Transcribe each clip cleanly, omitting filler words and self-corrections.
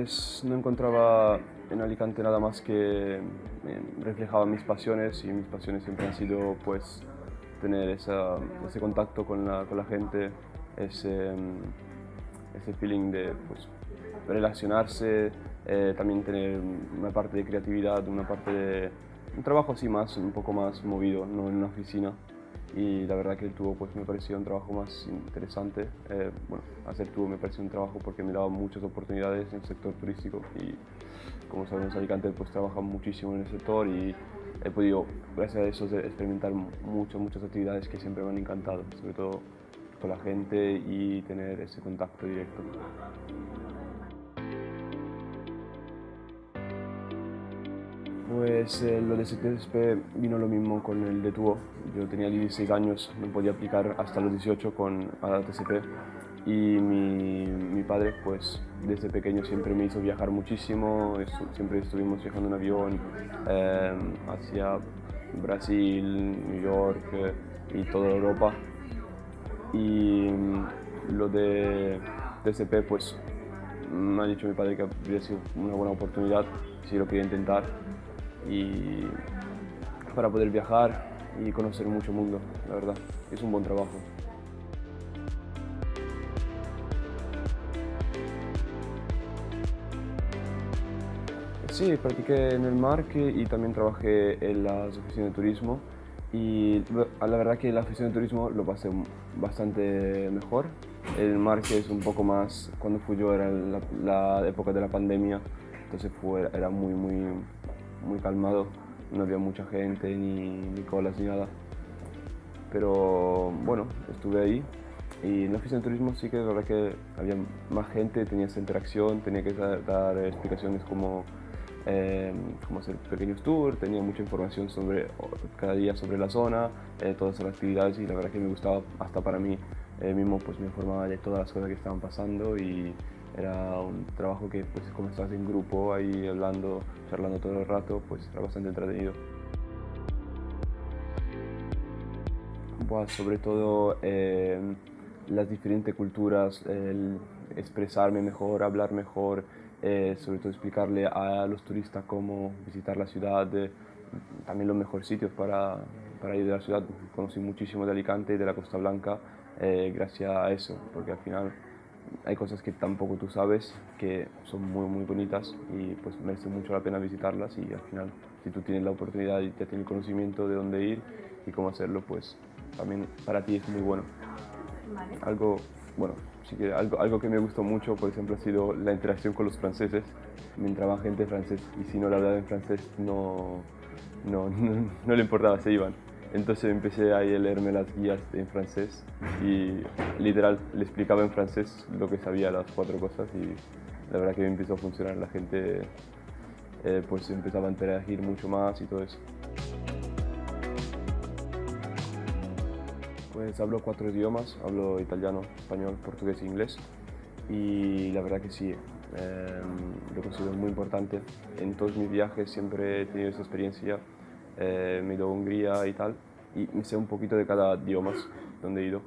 Pues no encontraba en Alicante nada más que reflejaba mis pasiones y mis pasiones siempre han sido pues tener ese contacto con la gente, ese feeling de pues, relacionarse, también tener una parte de creatividad, una parte de un trabajo así más, un poco más movido, no en una oficina. Y la verdad que el tubo pues me pareció un trabajo más interesante. Bueno, hacer tubo me pareció un trabajo porque me daba muchas oportunidades en el sector turístico y como sabemos Alicante pues trabaja muchísimo en el sector y he podido gracias a eso experimentar muchas actividades que siempre me han encantado, sobre todo con la gente y tener ese contacto directo. Pues lo de CTSP vino lo mismo con el de tubo. Yo tenía 16 años, no podía aplicar hasta los 18 a la TCP y mi padre pues desde pequeño siempre me hizo viajar muchísimo, siempre estuvimos viajando en avión hacia Brasil, New York y toda Europa y lo de TCP pues me ha dicho mi padre que habría sido una buena oportunidad si lo quería intentar y para poder viajar y conocer mucho mundo, la verdad. Es un buen trabajo. Sí, practiqué en el Marque y también trabajé en las oficinas de turismo y la verdad que la oficina de turismo lo pasé bastante mejor. El Marque es un poco más, cuando fui yo era la época de la pandemia, entonces era muy calmado, no había mucha gente ni colas ni nada. Pero bueno, estuve ahí y en la oficina de turismo sí que la verdad que había más gente, tenía esa interacción, tenía que dar explicaciones como hacer pequeños tours, tenía mucha información cada día sobre la zona, todas las actividades y la verdad que me gustaba hasta para mí mismo pues me informaba de todas las cosas que estaban pasando y era un trabajo que pues como estás en grupo ahí hablando, charlando todo el rato, pues era bastante entretenido. Buah, sobre todo las diferentes culturas, el expresarme mejor, hablar mejor, sobre todo explicarle a los turistas cómo visitar la ciudad, también los mejores sitios para ir a la ciudad. Conocí muchísimo de Alicante y de la Costa Blanca gracias a eso, porque al final hay cosas que tampoco tú sabes que son muy bonitas y pues merece mucho la pena visitarlas y al final si tú tienes la oportunidad y ya tienes el conocimiento de dónde ir y cómo hacerlo, pues también para ti es muy bueno. Algo, bueno, sí que algo que me gustó mucho, por ejemplo, ha sido la interacción con los franceses. Me entraba gente francés y si no le hablaba en francés no le importaba, se iban. Entonces empecé ahí a leerme las guías en francés y literal le explicaba en francés lo que sabía, las cuatro cosas y la verdad que me empezó a funcionar. La gente pues empezaba a interagir mucho más y todo eso. Pues hablo cuatro idiomas, hablo italiano, español, portugués e inglés y la verdad que sí, lo considero muy importante. En todos mis viajes siempre he tenido esa experiencia, me he ido a Hungría y tal y me sé un poquito de cada idioma donde he ido,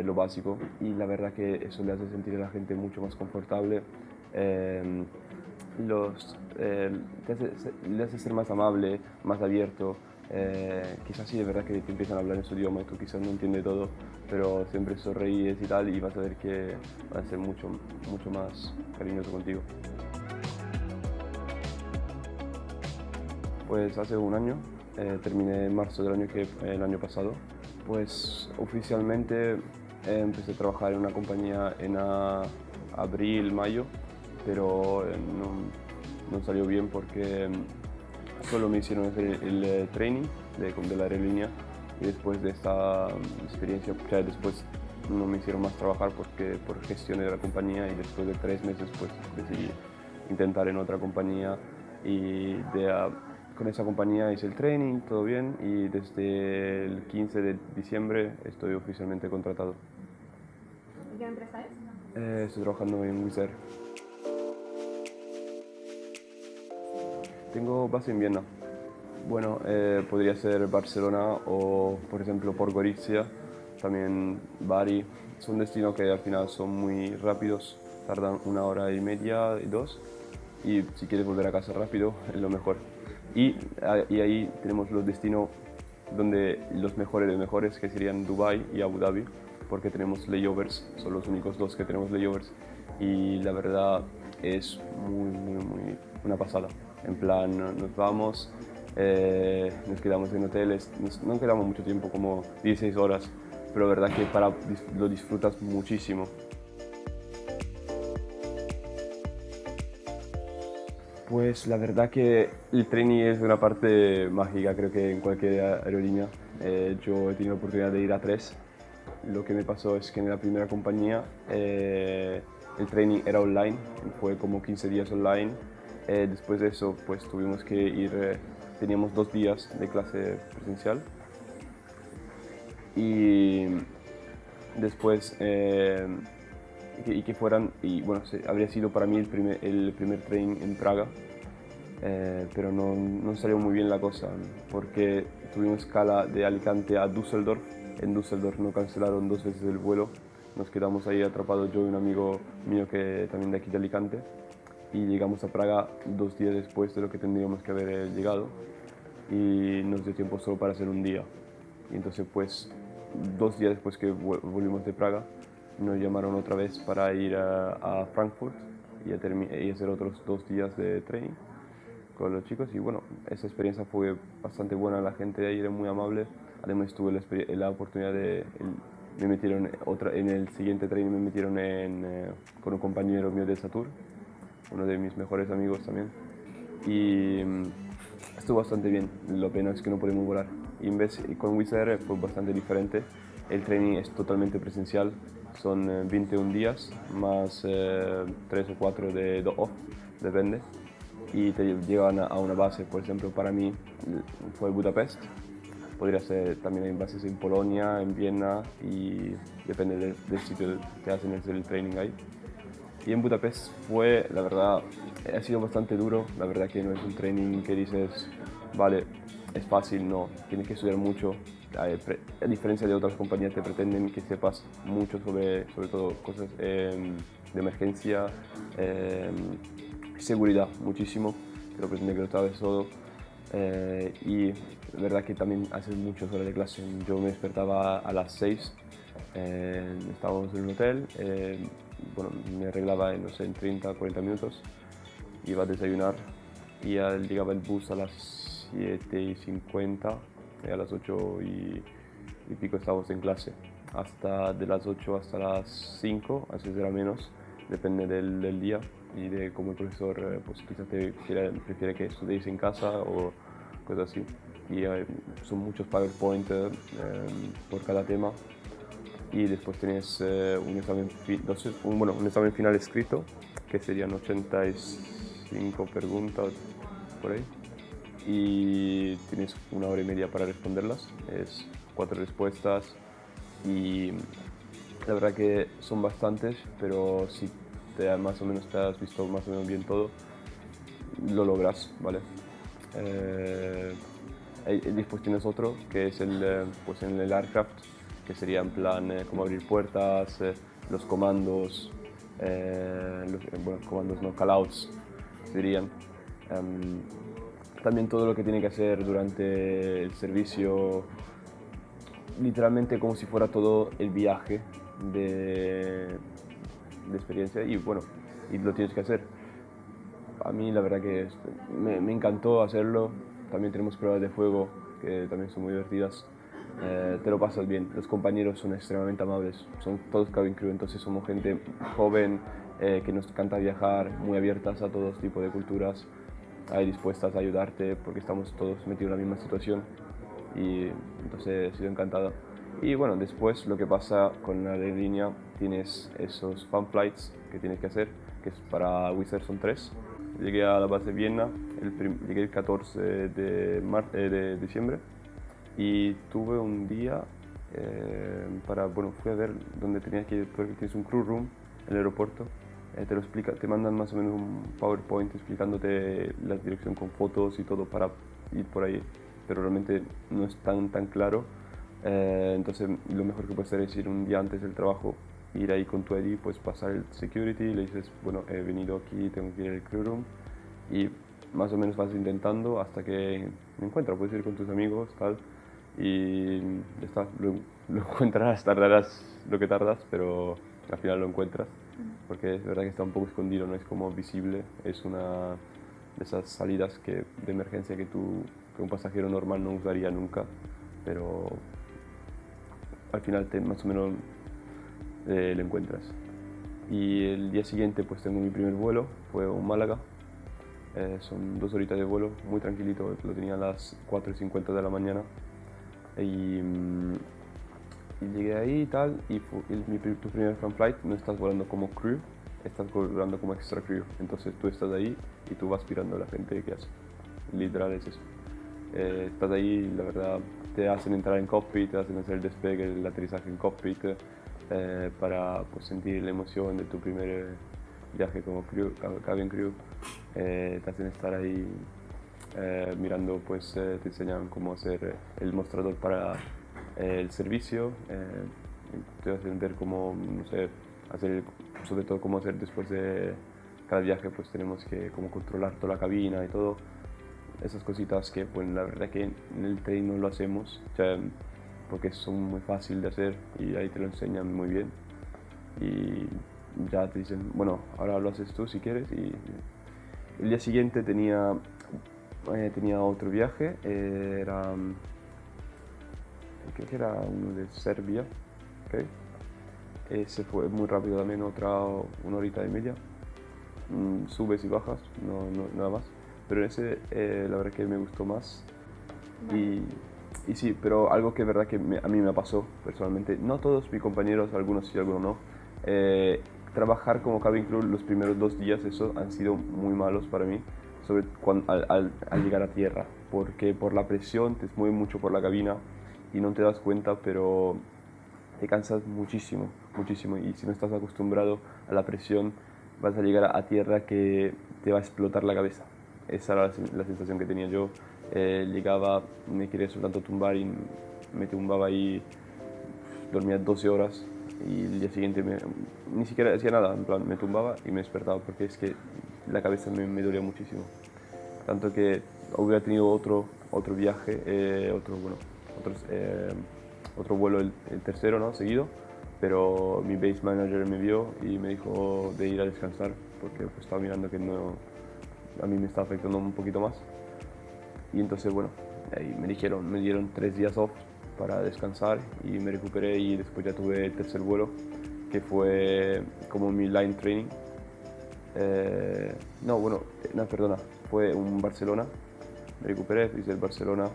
lo básico y la verdad que eso le hace sentir a la gente mucho más confortable. eh, le hace ser más amable, más abierto. Quizás sí, de verdad que te empiezan a hablar en su idioma y tú quizás no entiendes todo, pero siempre sonríes y tal y vas a ver que van a ser mucho más cariñoso contigo. Pues hace un año, terminé en marzo el año pasado. Pues oficialmente empecé a trabajar en una compañía en abril, mayo, pero no salió bien porque solo me hicieron hacer el training de la aerolínea y después de esta experiencia, ya después no me hicieron más trabajar porque por gestiones de la compañía y después de 3 meses pues decidí intentar en otra compañía y con esa compañía hice el training, todo bien y desde el 15 de diciembre estoy oficialmente contratado. ¿Y qué empresa es? Estoy trabajando en Wizz Air. Tengo base en Viena. Bueno, podría ser Barcelona o, por ejemplo, Podgorica, también Bari. Son destinos que al final son muy rápidos tardan 1 hora y media y 2. Y si quieres volver a casa rápido, es lo mejor. Y ahí tenemos los destinos donde los mejores de mejores, que serían Dubai y Abu Dhabi, porque tenemos layovers, son los únicos dos que tenemos layovers. Y la verdad es muy una pasada. En plan, nos vamos, nos quedamos en hoteles, no quedamos mucho tiempo, como 16 horas, pero la verdad que lo disfrutas muchísimo. Pues la verdad que el training es una parte mágica, creo que en cualquier aerolínea. Yo he tenido la oportunidad de ir a 3. Lo que me pasó es que en la primera compañía el training era online, fue como 15 días online. Después de eso pues tuvimos que ir, teníamos 2 días de clase presencial y después y bueno, habría sido para mí el primer training en Praga, pero no salió muy bien la cosa porque tuvimos escala de Alicante a Düsseldorf. En Düsseldorf nos cancelaron 2 veces el vuelo, nos quedamos ahí atrapados yo y un amigo mío que también de aquí de Alicante, y llegamos a Praga 2 días después de lo que tendríamos que haber llegado, y nos dio tiempo solo para hacer un día. Y entonces pues 2 días después que volvimos de Praga nos llamaron otra vez para ir a Frankfurt y hacer otros 2 días de training con los chicos. Y bueno, esa experiencia fue bastante buena, la gente de ahí era muy amable. Además tuve la oportunidad me metieron en el siguiente training, me metieron con un compañero mío de Satur, uno de mis mejores amigos también. Y estuvo bastante bien, lo pena es que no podemos volar. Y con Wizz Air fue bastante diferente. El training es totalmente presencial, son 21 días más 3 o 4 de off, depende. Y te llevan a una base, por ejemplo, para mí fue Budapest. Podría ser, también hay bases en Polonia, en Viena, y depende del sitio que hacen el training ahí. Y en Budapest fue, la verdad, ha sido bastante duro. La verdad que no es un training que dices, vale, es fácil, no, tienes que estudiar mucho. A diferencia de otras compañías, te pretenden que sepas mucho sobre todo cosas de emergencia, seguridad, muchísimo. Te lo pretenden que lo sabes todo. Y la verdad que también haces muchas horas de clase. Yo me despertaba a las 6, estábamos en un hotel, bueno, me arreglaba no sé, en 30 40 minutos, iba a desayunar y llegaba el bus a las 7:50 y a las 8:00 y pico estábamos en clase. De las 8 hasta las 5, a veces era menos, depende del día y de cómo el profesor pues quizás prefiere que estudiéis en casa o cosas así. Y son muchos PowerPoint por cada tema. Y después tienes un examen final escrito, que serían 85 preguntas por ahí, y tienes 1 hora y media para responderlas, es 4 respuestas, y la verdad que son bastantes, pero si más o menos te has visto más o menos bien todo, lo logras, ¿vale? Después tienes otro, que es pues en el aircraft, que sería en plan cómo abrir puertas, los comandos, comandos no, callouts serían. También todo lo que tiene que hacer durante el servicio, literalmente como si fuera todo el viaje de experiencia, y bueno, y lo tienes que hacer. A mí la verdad que me encantó hacerlo. También tenemos pruebas de fuego que también son muy divertidas. Te lo pasas bien, los compañeros son extremadamente amables, son todos cabin crew, entonces somos gente joven que nos encanta viajar, muy abiertas a todo tipo de culturas, ahí dispuestas a ayudarte porque estamos todos metidos en la misma situación, y entonces he sido encantada. Y bueno, después lo que pasa con la aerolínea, tienes esos fan flights que tienes que hacer, que es para Wizz Air son 3. Llegué a la base de Viena, llegué el 14 de diciembre, y tuve un día fui a ver dónde tenías que ir, porque tienes un crew room en el aeropuerto, te mandan más o menos un PowerPoint explicándote la dirección con fotos y todo para ir por ahí, pero realmente no es tan claro. Entonces lo mejor que puedes hacer es ir un día antes del trabajo ir ahí con tu ID, pues pasar el security, le dices, bueno, he venido aquí, tengo que ir al crew room, y más o menos vas intentando hasta que me encuentras, puedes ir con tus amigos, tal, y ya está, lo encontrarás, tardarás lo que tardas, pero al final lo encuentras, porque es verdad que está un poco escondido, no es como visible, es una de esas salidas de emergencia que un pasajero normal no usaría nunca, pero al final más o menos lo encuentras. Y el día siguiente pues tengo mi primer vuelo, fue a Málaga. Son 2 horitas de vuelo, muy tranquilito, lo tenía a las 4:50 de la mañana. Y, y llegué ahí y tal, y tu primer fan flight no estás volando como crew, estás volando como extra crew. Entonces tú estás ahí y tú vas mirando a la gente que hace. Literal es eso. Estás ahí, la verdad, te hacen entrar en cockpit, te hacen hacer el despegue, el aterrizaje en cockpit, para pues, sentir la emoción de tu primer viaje como crew, cabin crew. Te hacen estar ahí mirando, pues te enseñan cómo hacer el mostrador para el servicio, te hacen ver cómo, no sé, sobre todo cómo hacer después de cada viaje, pues tenemos que como controlar toda la cabina y todo. Esas cositas que, pues la verdad que en el tren no lo hacemos, o sea, porque son muy fáciles de hacer y ahí te lo enseñan muy bien. Y ya te dicen, bueno, ahora lo haces tú si quieres. Y el día siguiente tenía otro viaje, creo que era uno de Serbia, ¿okay? Ese fue muy rápido también, 1 horita y media. Subes y bajas, nada más. Pero ese, la verdad que me gustó más. Vale. Y sí, pero algo que es verdad que a mí me pasó personalmente, no todos mis compañeros, algunos sí, algunos no, trabajar como cabin crew los primeros 2 días, eso han sido muy malos para mí, al llegar a tierra, porque por la presión te mueve mucho por la cabina y no te das cuenta, pero te cansas muchísimo, muchísimo, y si no estás acostumbrado a la presión, vas a llegar a tierra que te va a explotar la cabeza. Esa era la sensación que tenía yo. Llegaba, me quería tanto tumbar y me tumbaba ahí, dormía 12 horas y el día siguiente ni siquiera hacía nada, en plan me tumbaba y me despertaba porque es que la cabeza me dolía muchísimo. Tanto que hubiera tenido otro viaje, bueno, otro vuelo, el tercero, ¿no? Seguido, pero mi base manager me vio y me dijo de ir a descansar porque pues, estaba mirando que no, a mí me estaba afectando un poquito más. Y entonces, bueno, ahí me dieron 3 días off para descansar y me recuperé y después ya tuve el tercer vuelo, que fue como mi line training. No, bueno, no, perdona, fue un Barcelona. Me recuperé, hice el Barcelona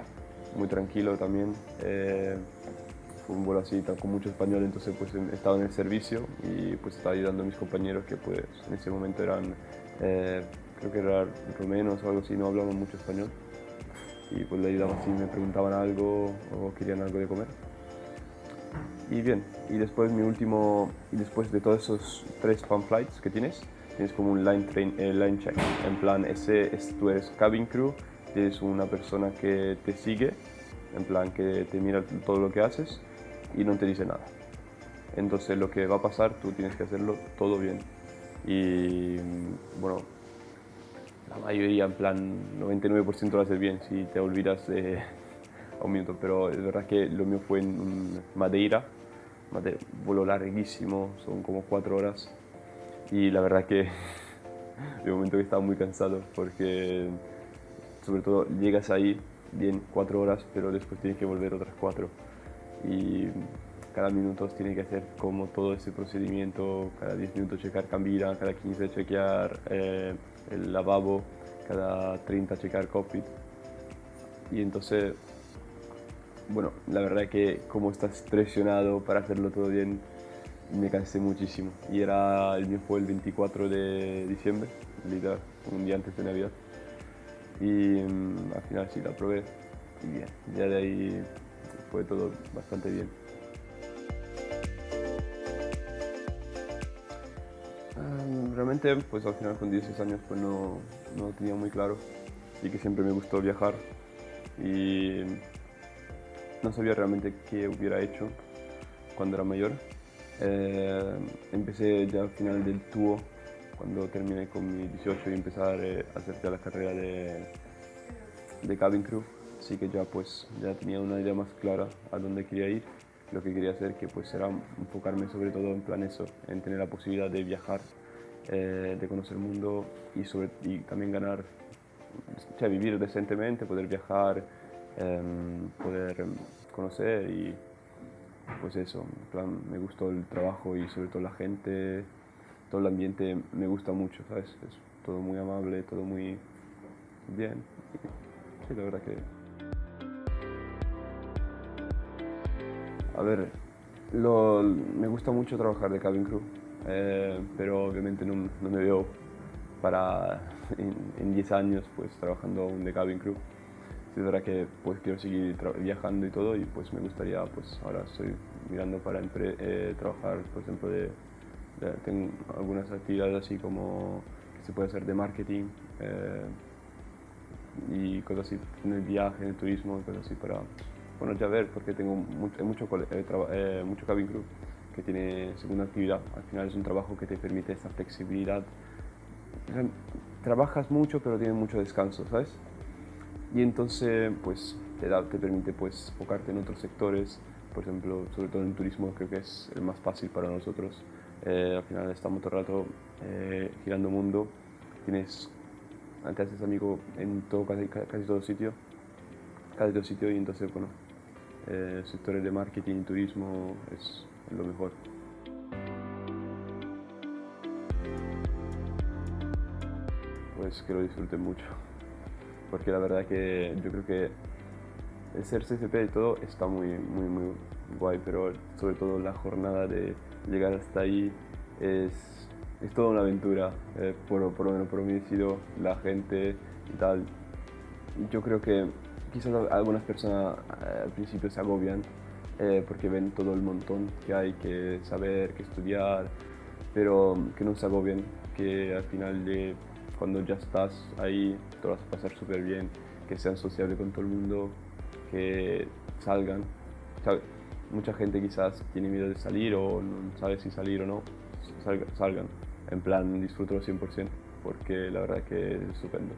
muy tranquilo también. Fue un vuelo así, con mucho español, entonces pues estaba en el servicio y pues estaba ayudando a mis compañeros que pues en ese momento eran, creo que eran rumenos o algo así, no hablaban mucho español. Y pues le ayudaba si me preguntaban algo o querían algo de comer. Y bien, y después de todos esos 3 fan flights que tienes como un line check. En plan, tú eres cabin crew, tienes una persona que te sigue, en plan que te mira todo lo que haces y no te dice nada. Entonces lo que va a pasar, tú tienes que hacerlo todo bien. Y bueno, la mayoría, en plan 99% lo haces bien si te olvidas de a un minuto, pero es verdad que lo mío fue en Madeira, vuelo larguísimo, son como 4 horas y la verdad que de momento que estaba muy cansado porque sobre todo llegas ahí bien 4 horas, pero después tienes que volver otras 4 y cada minuto tienes que hacer como todo ese procedimiento, cada 10 minutos checar cabina, cada 15 chequear el lavabo, cada 30 checar cockpit. Y entonces, bueno, la verdad es que como estás presionado para hacerlo todo bien, me cansé muchísimo. Y el mío fue el 24 de diciembre, literal, un día antes de Navidad. Y al final sí la probé y bien, ya de ahí fue todo bastante bien. Realmente, pues al final con 16 años pues no lo tenía muy claro y que siempre me gustó viajar y no sabía realmente qué hubiera hecho cuando era mayor, Empecé ya al final del tubo, cuando terminé con mi 18 y empezar a hacer ya la carrera de cabin crew, así que ya pues ya tenía una idea más clara a dónde quería ir, lo que quería hacer, que pues era enfocarme sobre todo en plan eso, en tener la posibilidad de viajar, de conocer el mundo y también ganar, o sea, vivir decentemente, poder viajar, poder conocer y pues eso, en plan, me gustó el trabajo y sobre todo la gente, todo el ambiente me gusta mucho, ¿sabes? Es todo muy amable, todo muy bien. Sí, la verdad que... A ver, me gusta mucho trabajar de cabin crew, pero obviamente no me veo para en 10 años pues trabajando aún de cabin crew. Sí, es verdad que pues quiero seguir viajando y todo y pues me gustaría, pues ahora estoy mirando para trabajar, por ejemplo, tengo algunas actividades así como que se puede hacer de marketing y cosas así en el viaje, en el turismo, cosas así para, bueno, ya ver, porque tengo mucho cabin crew que tiene segunda actividad. Al final es un trabajo que te permite esa flexibilidad. Trabajas mucho pero tienes mucho descanso, ¿sabes? Y entonces pues te permite pues enfocarte en otros sectores, por ejemplo, sobre todo en el turismo creo que es el más fácil para nosotros. Al final estamos todo el rato girando mundo, te haces amigo en todo, casi todo sitio y entonces bueno, sectores de marketing y turismo es lo mejor. Pues que lo disfruten mucho, porque la verdad que yo creo que el ser CCP y todo está muy guay, pero sobre todo la jornada de llegar hasta ahí es toda una aventura, por lo menos por mí ha sido la gente y tal. Yo creo que quizás algunas personas al principio se agobian porque ven todo el montón que hay que saber, que estudiar, pero que no se agobien, que al final cuando ya estás ahí te lo vas a pasar súper bien, que sean sociables con todo el mundo, que salgan. ¿Sabe? Mucha gente quizás tiene miedo de salir o no sabe si salir o no, salgan. En plan, disfrútalo 100% porque la verdad que es estupendo.